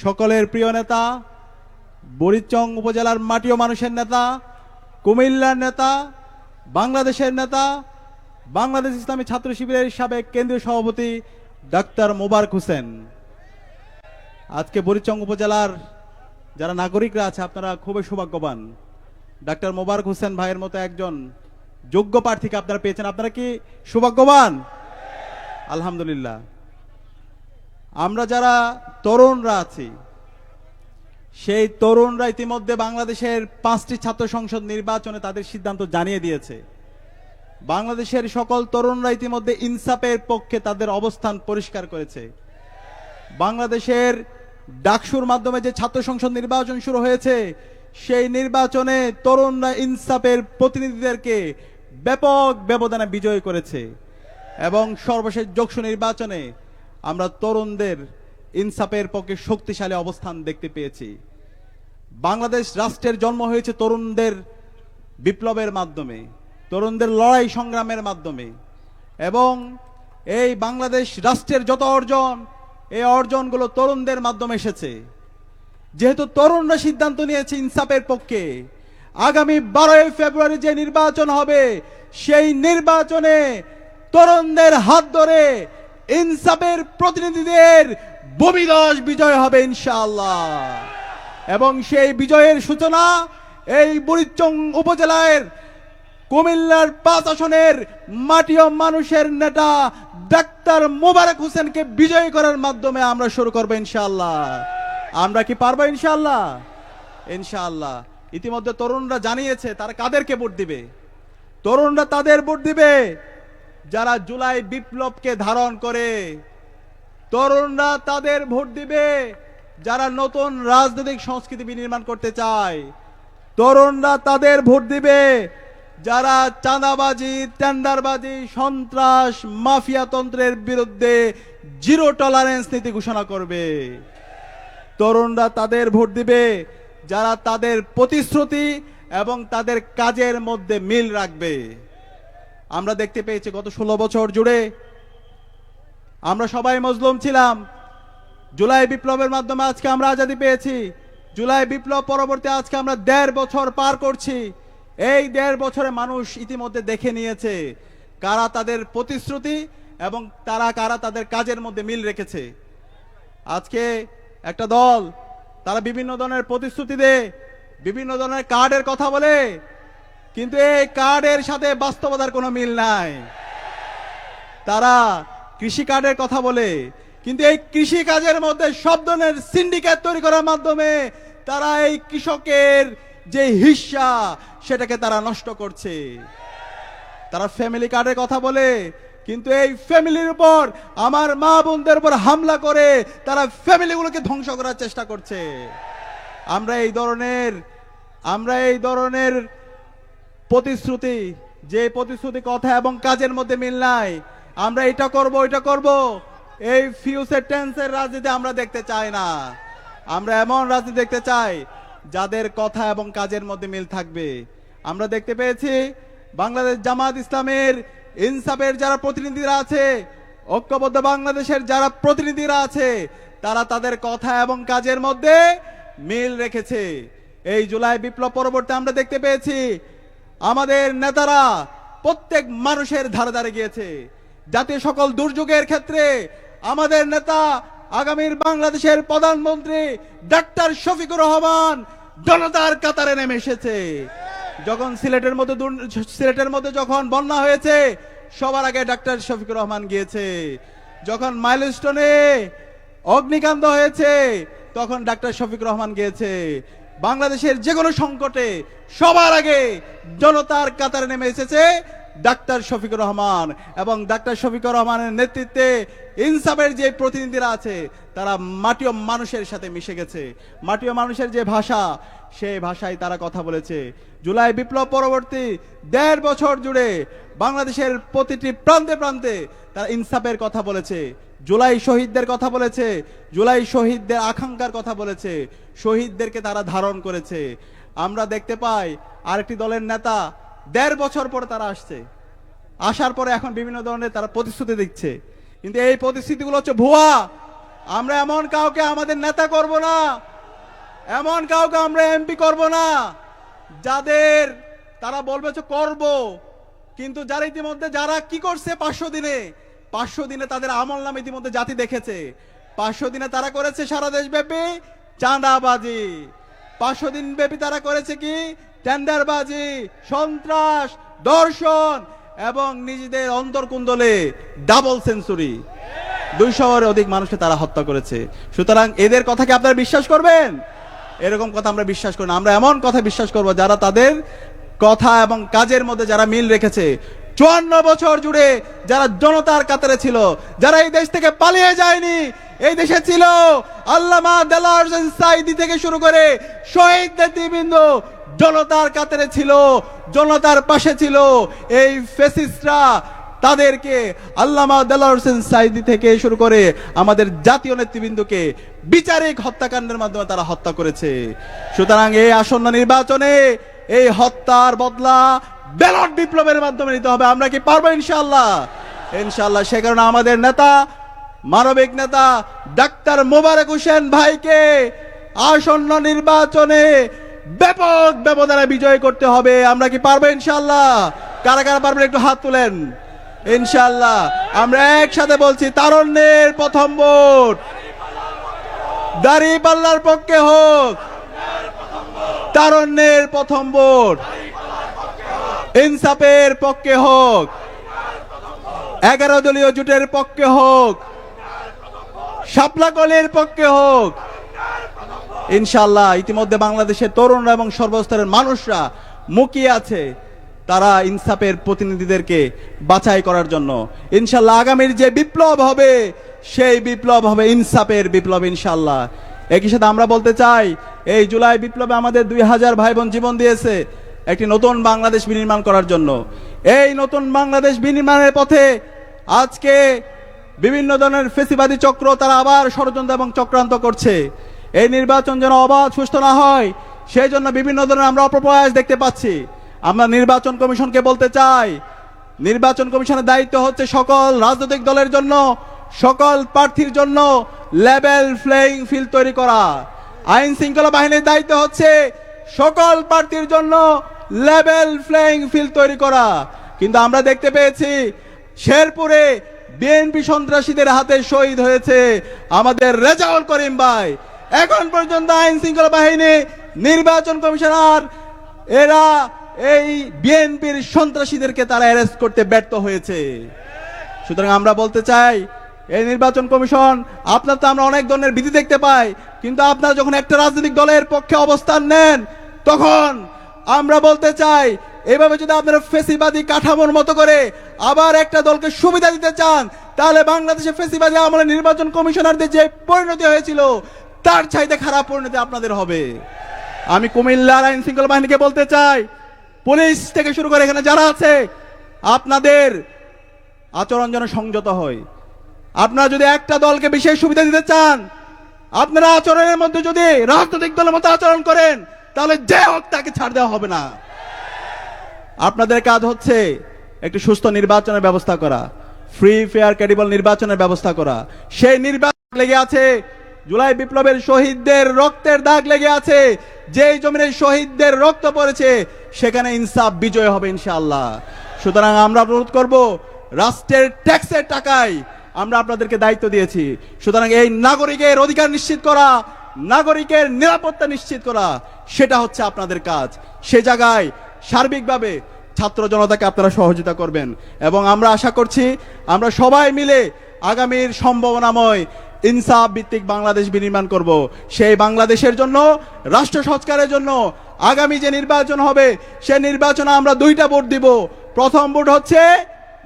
সকলের প্রিয় নেতা, বুড়িচং উপজেলার মাটিও মানুষের নেতা, কুমিল্লার নেতা, বাংলাদেশের নেতা, বাংলাদেশ ইসলামী ছাত্র শিবিরের সাবেক কেন্দ্রীয় সভাপতি ডাক্তার মোবারক হোসেন। আজকে বুড়িচং উপজেলার যারা নাগরিকরা আছে আপনারা খুবই সৌভাগ্যবান। ডাক্তার মোবারক হোসেন ভাইয়ের মতো একজন যোগ্য প্রার্থীকে আপনারা পেয়েছেন। আপনারা কি সৌভাগ্যবান? আলহামদুলিল্লাহ। আমরা যারা তরুণরা আছি, সেই তরুণরা ইতিমধ্যে বাংলাদেশের 5টি ছাত্র সংসদ নির্বাচনে তাদের সিদ্ধান্ত জানিয়ে দিয়েছে। বাংলাদেশের সকল তরুণরা ইতিমধ্যে ইনসাফের পক্ষে তাদের অবস্থান পরিষ্কার করেছে। বাংলাদেশের ডাকসুর মাধ্যমে যে ছাত্র সংসদ নির্বাচন শুরু হয়েছে, সেই নির্বাচনে তরুণরা ইনসাফের প্রতিনিধিদেরকে ব্যাপক ব্যবধানে বিজয় করেছে এবং সর্বশেষ ডাকসু নির্বাচনে আমরা তরুণদের ইনসাফের পক্ষে শক্তিশালী অবস্থান দেখতে পেয়েছি। বাংলাদেশ রাষ্ট্রের জন্ম হয়েছে তরুণদের বিপ্লবের মাধ্যমে, তরুণদের লড়াই সংগ্রামের মাধ্যমে, এবং এই বাংলাদেশ রাষ্ট্রের যত অর্জন, এই অর্জনগুলো তরুণদের মাধ্যমে এসেছে। যেহেতু তরুণরা সিদ্ধান্ত নিয়েছে ইনসাফের পক্ষে, আগামী 12 ফেব্রুয়ারি যে নির্বাচন হবে, সেই নির্বাচনে তরুণদের হাত ধরে ইনসাফের প্রতিনিধিদের ভূমিধস বিজয় হবে ইনশাআল্লাহ। এবং সেই বিজয়ের সূচনা এই বুড়িচং উপজেলার কুমিল্লার 5 আসনের মাটিও মানুষের নেতা ডাক্তার মোবারক হোসেনকে বিজয়ী করার মাধ্যমে আমরা শুরু করব ইনশাআল্লাহ। আমরা কি পারবো ইনশাআল্লাহ? ইনশাআল্লাহ। ইতিমধ্যে তরুণরা জানিয়েছে তারা কাদেরকে ভোট দিবে। তরুণরা তাদের ভোট দিবে যারা জুলাই বিপ্লবকে ধারণ করে। তরুণরা তাদের ভোট দিবে যারা নতুন রাজনৈতিক সংস্কৃতি বিনির্মাণ করতে চায়। তরুণরা তাদের ভোট দিবে যারা চাঁদাবাজি, টেন্ডারবাজি, সন্ত্রাস, মাফিয়াতন্ত্রের বিরুদ্ধে জিরো টলারেন্স নীতি ঘোষণা করবে। তরুণরা তাদের ভোট দিবে যারা তাদের প্রতিশ্রুতি এবং তাদের কাজের মধ্যে মিল রাখবে। আমরা দেখতে পেয়েছি গত 16 বছর জুড়ে আমরা সবাই মজলুম ছিলাম। জুলাই বিপ্লবের মাধ্যমে আজকে আমরা আজাদি পেয়েছি। জুলাই বিপ্লব পরবর্তী আজকে আমরা 1.5 বছর পার করছি। এই 1.5 বছরে মানুষ ইতিমধ্যে দেখে নিয়েছে কারা তাদের প্রতিশ্রুতি এবং কারা তাদের কাজের মধ্যে মিল রেখেছে। আজকে একটা দল তারা বিভিন্ন ধরনের প্রতিশ্রুতি দেয়, বিভিন্ন ধরনের কার্ডের কথা বলে, কিন্তু এই কার্ডের সাথে বাস্তবতার কোনো মিল নাই। তারা কৃষি কার্ডের কথা বলে, কিন্তু এই কৃষি কাজের মধ্যে সব ধরনের সিন্ডিকেট তৈরি করার মাধ্যমে তারা এই কৃষকের যে হিস্সা সেটাকে তারা নষ্ট করছে। তারা ফ্যামিলি কার্ডের কথা বলে, কিন্তু এই ফ্যামিলির উপর, আমার মা বোনদের উপর হামলা করে তারা ফ্যামিলিগুলোকে ধ্বংস করার চেষ্টা করছে। আমরা এই ধরনের প্রতিশ্রুতি, যে প্রতিশ্রুতি কথা এবং কাজের মধ্যে মিল নাই, আমরা এটা করব ওইটা করব, এই ফিউচার টেন্সের রাজনীতি আমরা দেখতে চাই না। আমরা এমন রাজনীতি দেখতে চাই যাদের কথা এবং কাজের মধ্যে মিল থাকবে। আমরা দেখতে পেয়েছি বাংলাদেশ জামাত ইসলামের ইনসাফের যারা প্রতিনিধিরা আছে, ঐক্যবদ্ধ বাংলাদেশের যারা প্রতিনিধিরা আছে, তারা তাদের কথা এবং কাজের মধ্যে মিল রেখেছে। এই জুলাই বিপ্লব পরবর্তী আমরা দেখতে পেয়েছি আমাদের নেতারা প্রত্যেক মানুষের ধারে ধারে গিয়েছে। জাতীয় সকল দুর্যোগের ক্ষেত্রে আমাদের নেতা আগামীর বাংলাদেশের প্রধানমন্ত্রী ডাক্তার শফিকুর রহমান জনতার কাতারে নেমে এসেছে। যখন সিলেটের মধ্যে যখন বন্যা হয়েছে, সবার আগে ডাক্তার শফিকুর রহমান গিয়েছে। যখন মাইলস্টোনে অগ্নিকাণ্ড হয়েছে, তখন ডাক্তার শফিকুর রহমান গিয়েছে। বাংলাদেশের যে কোনো সংকটে সবার আগে জনতার কাতারে নেমে এসেছে ডাক্তার শফিকুর রহমান। এবং ডাক্তার শফিকুর রহমানের নেতৃত্বে ইনসাফের যে প্রতিনিধিরা আছে তারা মাটিও মানুষের সাথে মিশে গেছে। মাটিও মানুষের যে ভাষা, সেই ভাষায় তারা কথা বলেছে। জুলাই বিপ্লব পরবর্তী 1.5 বছর জুড়ে বাংলাদেশের প্রতিটি প্রান্তে প্রান্তে তারা ইনসাফের কথা বলেছে, জুলাই শহীদদের কথা বলেছে, জুলাই শহীদদের আকাঙ্ক্ষার কথা বলেছে, শহীদদেরকে তারা ধারণ করেছে। আমরা দেখতে পাই আরেকটি দলের নেতা 1.5 বছর পরে তারা আসছে, আসার পরে এখন বিভিন্ন ধরনের তারা প্রতিশ্রুতি দিচ্ছে, কিন্তু এই প্রতিশ্রুতিগুলো হচ্ছে ভুয়া। আমরা এমন কাউকে আমাদের নেতা করব না, এমন কাউকে আমরা এমপি করব না যাদের তারা বলবে যে করব, কিন্তু যারা ইতিমধ্যে যারা কি করছে 500 দিনে তাদের আমল নাম ইতিমধ্যে জাতি দেখেছে। 500 দিনে তারা করেছে সারা দেশ ব্যাপী চাঁদাবাজি, 500 দিন ব্যাপী তারা করেছে কি টেন্ডারবাজি, সন্ত্রাস, ধর্ষণ এবং নিজেদের অন্তর্কুণ্ডলে ডাবল সেঞ্চুরি, 200-এর অধিক মানুষকে তারা হত্যা করেছে। সুতরাং এদের কথা কি আপনারা বিশ্বাস করবেন? এরকম কথা আমরা বিশ্বাস করি না। আমরা এমন কথা বিশ্বাস করব যারা তাদের কথা এবং কাজের মধ্যে যারা মিল রেখেছে। 54 বছর জুড়ে যারা জনতার কাতারে ছিল, যারা এই দেশ থেকে পালিয়ে যায়নি, এই দেশে ছিল আল্লামা দেলোয়ার হোসেন সাঈদী থেকে শুরু করে শহীদ নেতৃবৃন্দ জনতার কাতারে ছিল, জনতার পাশে ছিল। এই ফ্যাসিস্টরা তাদেরকে আল্লামা দেলোয়ার হোসেন সাঈদী থেকে শুরু করে আমাদের জাতীয় নেতৃবৃন্দকে বিচারিক হত্যাকাণ্ডের মাধ্যমে তারা হত্যা করেছে। সুতরাং এই আসন্ন নির্বাচনে এই হত্যার বদলা ব্যালট বিপ্লবের মাধ্যমে নিতে হবে। আমরা কি পারবো? ইনশাআল্লাহ, ইনশাআল্লাহ। সে কারণে আমাদের নেতা, মানবিক নেতা ডাক্তার মোবারক হোসেন ভাইকে আসন্ন নির্বাচনে ব্যাপক ব্যবধানে বিজয় করতে হবে। আমরা কি পারবো? ইনশাআল্লাহ। কারা কারা পারবেন একটু হাত তুলেন। ইনশাআল্লাহ। আমরা একসাথে বলছি, তারুণ্যের প্রথম ভোট দাঁড়িপাল্লার পক্ষে হোক, তারুণ্যের প্রথম ভোট ইনসাফের পক্ষে হোক, 11 দলীয় জোটের পক্ষে হোক, শাপলাকলির পক্ষে হোক। ইনশাআল্লাহ ইতিমধ্যে বাংলাদেশের তরুণরা এবং সর্বস্তরের মানুষরা মুখিয়ে আছে তারা ইনসাফের প্রতিনিধিদেরকে বাছাই করার জন্য। ইনশাআল্লাহ আগামীর যে বিপ্লব হবে সেই বিপ্লব হবে ইনসাফের বিপ্লব ইনশাআল্লাহ। একই সাথে আমরা বলতে চাই, এই জুলাই বিপ্লবে আমাদের 2000 ভাই বোন জীবন দিয়েছে একটি নতুন বাংলাদেশ বিনির্মাণ করার জন্য। এই নতুন বাংলাদেশ বিনির্মাণের পথে আজকে বিভিন্ন ধরনের ফেসিবাদী চক্র তারা আবার ষড়যন্ত্র এবং চক্রান্ত করছে। এই নির্বাচন যেন অবাধ সুষ্ঠু না হয় সেই জন্য বিভিন্ন ধরনের আমরা অপপ্রয়াস দেখতে পাচ্ছি। আমরা নির্বাচন কমিশনকে বলতে চাই, নির্বাচন কমিশনের দায়িত্ব হচ্ছে সকল রাজনৈতিক দলের জন্য, সকল প্রার্থীর জন্য লেভেল প্লেইং ফিল্ড তৈরি করা। আইন শৃঙ্খলা বাহিনীর দায়িত্ব হচ্ছে সকল প্রার্থীর জন্য লেভেল প্লেইং ফিল্ড তৈরি করা। কিন্তু আমরা দেখতে পেয়েছি শেরপুরে বিএনপি সন্ত্রাসীদের হাতে শহীদ হয়েছে আমাদের রেজাউল করিম ভাই। এখন পর্যন্ত আইন শৃঙ্খলা বাহিনী, নির্বাচন কমিশনার এরা এই বিএনপির সন্ত্রাসীদেরকে তারা অ্যারেস্ট করতে ব্যর্থ হয়েছে। সুতরাং আমরা বলতে চাই, এই নির্বাচন কমিশন, আপনার তো আমরা অনেক ধরনের বিধি দেখতে পাই, কিন্তু আপনারা যখন একটা রাজনৈতিক দলের পক্ষে অবস্থান নেন তখন আমরা বলতে চাই, এভাবে যদি আপনারা ফেসিবাদী কাঠামোর মতো করে আবার একটা দলকে সুবিধা দিতে চান, তাহলে বাংলাদেশে ফেসিবাদী আমলে নির্বাচন কমিশনারদের যে পরিণতি হয়েছিল তার চাইতে খারাপ পরিণতি আপনাদের হবে। আমি কুমিল্লার আইন শৃঙ্খলা বাহিনীকে বলতে চাই, পুলিশ থেকে শুরু করে এখানে যারা আছে, আপনাদের আচরণ যেন সংযত হয়। আপনারা যদি একটা দলকে বিশেষ সুবিধা দিতে চান, আপনারা আচরণের মধ্যে যদি রাজনৈতিক দলের মতো আচরণ করেন, তাহলে যে হোক তাকে ছাড় দেওয়া হবে না। আপনাদের কাজ হচ্ছে একটি সুস্থ নির্বাচনের ব্যবস্থা করা, ফ্রি ফেয়ার ক্রেডিবল নির্বাচনের ব্যবস্থা করা। সেই নির্বাচন লেগে আছে, জুলাই বিপ্লবের শহীদদের রক্তের দাগ লেগে আছে। যেই জমিনে শহীদদের রক্ত পড়েছে সেখানে ইনসাফ বিজয় হবে ইনশাআল্লাহ। সুতরাং আমরা অনুরোধ করব, রাষ্ট্রের ট্যাক্সের টাকায় আমরা আপনাদেরকে দায়িত্ব দিয়েছি। সুতরাং এই নাগরিকের অধিকার নিশ্চিত করা, নাগরিকের নিরাপত্তা নিশ্চিত করা, সেটা হচ্ছে আপনাদের কাজ। সে জায়গায় সার্বিকভাবে ছাত্র জনতাকে আপনারা সহযোগিতা করবেন এবং আমরা আশা করছি আমরা সবাই মিলে আগামীর সম্ভাবনাময় ইনসাফ ভিত্তিক বাংলাদেশ বিনির্মাণ করব। সেই বাংলাদেশের জন্য, রাষ্ট্র সংস্কারের জন্য আগামী যে নির্বাচন হবে সেই নির্বাচনে আমরা 2টা ভোট দিব। প্রথম ভোট হচ্ছে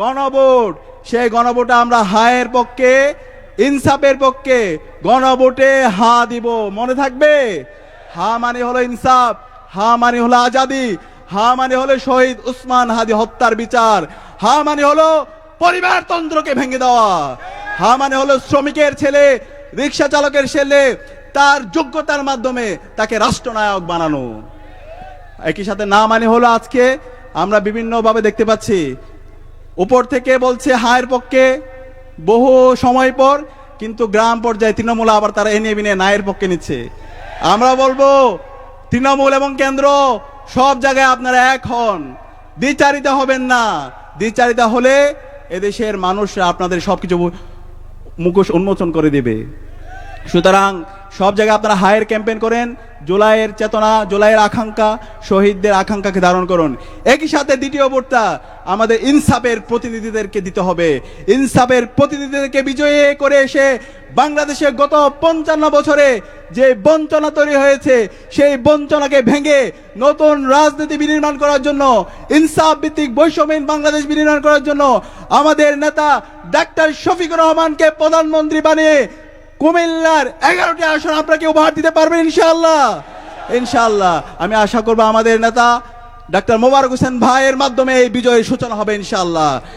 গণভোট। সেই গণভোটে আমরা হায়ের পক্ষে, ইনসাফের পক্ষে। গণভোটে হা দিব, মনে থাকবে? হা মানে হলো ইনসাফ, হা মানে হলো আজাদি, হা মানে হলো শহীদ উসমান হাদি হত্যার বিচার, হা মানে হলো পরিবারতন্ত্রকে ভেঙে দেওয়া, হা মানে হলো শ্রমিকের ছেলে, রিক্সা চালকের ছেলে, তার যোগ্যতার মাধ্যমে তাকে রাষ্ট্রনায়ক বানানো। একই সাথে না মানে হলো আজকে আমরা বিভিন্নভাবে দেখতে পাচ্ছি উপর থেকে বলছে হায়ের পক্ষে, বহু সময় পর কিন্তু গ্রাম পর্যায়ে তৃণমূল আবার তারা এ নিয়ে বিনে নায়ের পক্ষে নিচ্ছে। আমরা বলবো তৃণমূল এবং কেন্দ্র সব জায়গায় আপনারা এক হন, দ্বিচারিতা হবেন না। দ্বিচারিতা হলে এদেশের মানুষরা আপনাদের সবকিছু মুখোশ উন্মোচন করে দেবে। সুতরাং সব জায়গায় আপনারা হায়ার ক্যাম্পেইন করেন, জুলাইয়ের চেতনা, জুলাইয়ের আকাঙ্ক্ষা, শহীদদের আকাঙ্ক্ষাকে ধারণ করুন। একই সাথে দ্বিতীয় ভোটটা আমাদের ইনসাফের প্রতিনিধিদেরকে দিতে হবে। ইনসাফের প্রতিনিধিদেরকে বিজয়ী করে এসে বাংলাদেশে গত 55 বছরে যে বঞ্চনা তৈরি হয়েছে সেই বঞ্চনাকে ভেঙে নতুন রাজনীতি বিনির্মাণ করার জন্য, ইনসাফ ভিত্তিক বৈষম্যহীন বাংলাদেশ বিনির্মাণ করার জন্য আমাদের নেতা ডাক্তার শফিকুর রহমানকে প্রধানমন্ত্রী বানিয়ে কুমিল্লার 11টি আসন আপনাকে উপহার দিতে পারবেন ইনশাআল্লাহ। ইনশাআল্লাহ আমি আশা করব আমাদের নেতা ডাক্তার মোবারক হোসেন ভাইয়ের মাধ্যমে এই বিজয়ের সূচনা হবে ইনশাআল্লাহ।